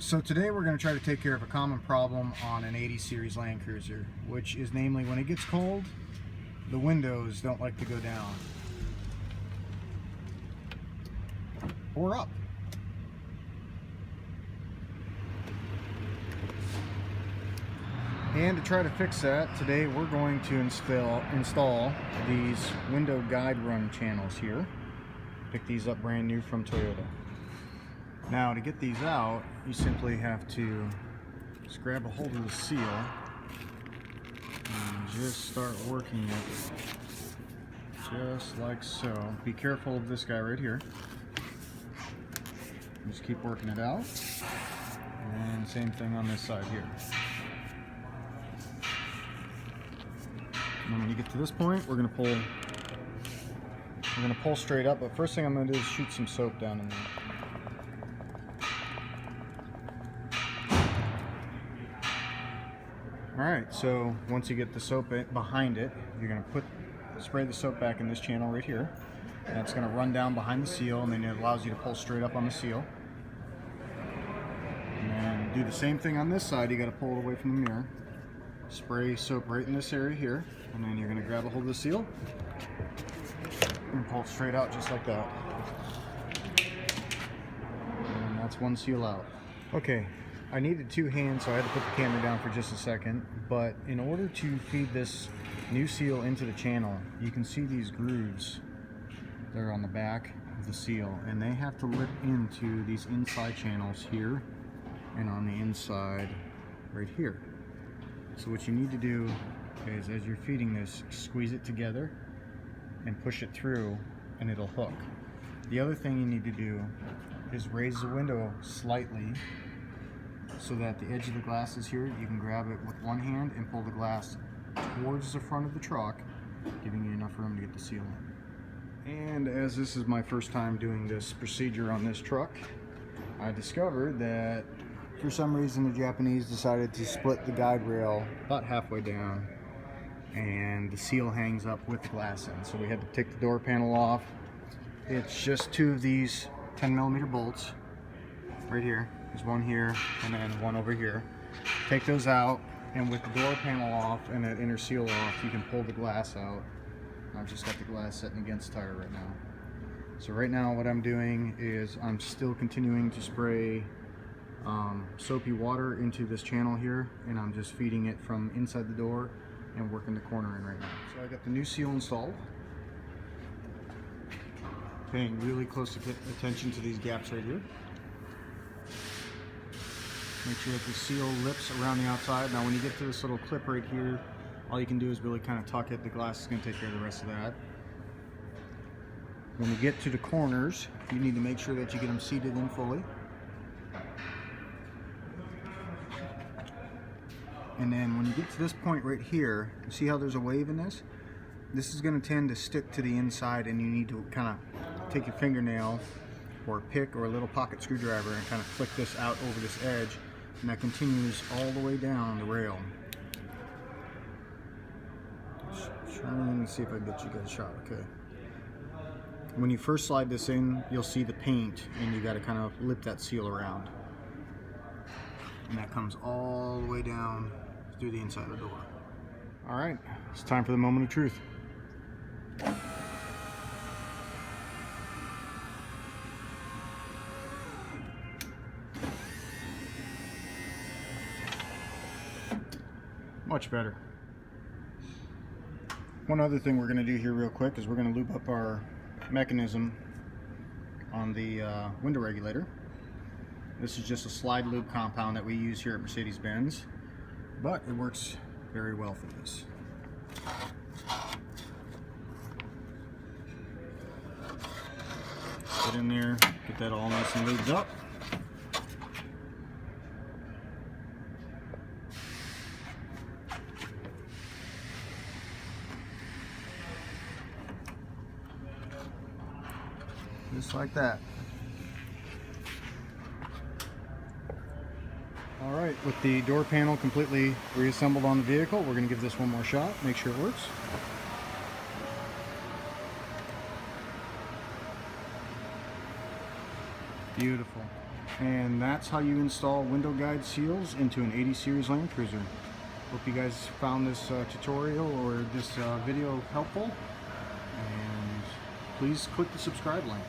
So today we're going to try to take care of a common problem on an 80 series Land Cruiser, which is namely when it gets cold, the windows don't like to go down or up. And to try to fix that, today we're going to install these window guide run channels here. Pick these up brand new from Toyota. Now to get these out, you simply have to just grab a hold of the seal and just start working it just like so. Be careful of this guy right here. Just keep working it out. And same thing on this side here. And when you get to this point, we're gonna pull straight up, but first thing I'm gonna do is shoot some soap down in there. Alright, so once you get the soap behind it, you're going to spray the soap back in this channel right here. And it's going to run down behind the seal, and then it allows you to pull straight up on the seal. And then do the same thing on this side. You got to pull it away from the mirror. Spray soap right in this area here, and then you're going to grab a hold of the seal and pull it straight out just like that. And that's one seal out. Okay. I needed two hands, so I had to put the camera down for just a second, but in order to feed this new seal into the channel, you can see these grooves that are on the back of the seal, and they have to lip into these inside channels here and on the inside right here. So what you need to do is, as you're feeding this, squeeze it together and push it through, and it'll hook. The other thing you need to do is raise the window slightly so that the edge of the glass is here. You can grab it with one hand and pull the glass towards the front of the truck, giving you enough room to get the seal in. And as this is my first time doing this procedure on this truck, I discovered that for some reason the Japanese decided to split the guide rail about halfway down, and the seal hangs up with the glass in. So we had to take the door panel off. It's just two of these 10mm bolts right here. There's one here and then one over here. Take those out, and with the door panel off and that inner seal off, you can pull the glass out. I've just got the glass sitting against the tire right now. So right now what I'm doing is I'm still continuing to spray soapy water into this channel here, and I'm just feeding it from inside the door and working the corner in right now. So I got the new seal installed. Paying really close attention to these gaps right here. Make sure that the seal lips around the outside. Now when you get to this little clip right here, all you can do is really kind of tuck it. The glass is going to take care of the rest of that. When you get to the corners, you need to make sure that you get them seated in fully. And then when you get to this point right here, you see how there's a wave in this? This is going to tend to stick to the inside, and you need to kind of take your fingernail or a pick or a little pocket screwdriver and kind of flick this out over this edge, and that continues all the way down the rail. Trying to see if I can get you guys a shot. Okay. When you first slide this in, you'll see the paint, and you got to kind of lip that seal around, and that comes all the way down through the inside of the door. All right, it's time for the moment of truth. Much better. One other thing we're going to do here real quick is we're going to lube up our mechanism on the window regulator. This is just a slide lube compound that we use here at Mercedes-Benz, but it works very well for this. Get in there, get that all nice and lubed up. Just like that. Alright, with the door panel completely reassembled on the vehicle, we're going to give this one more shot, make sure it works. Beautiful. And that's how you install window guide seals into an 80 series Land Cruiser. Hope you guys found this tutorial or this video helpful, and please click the subscribe link.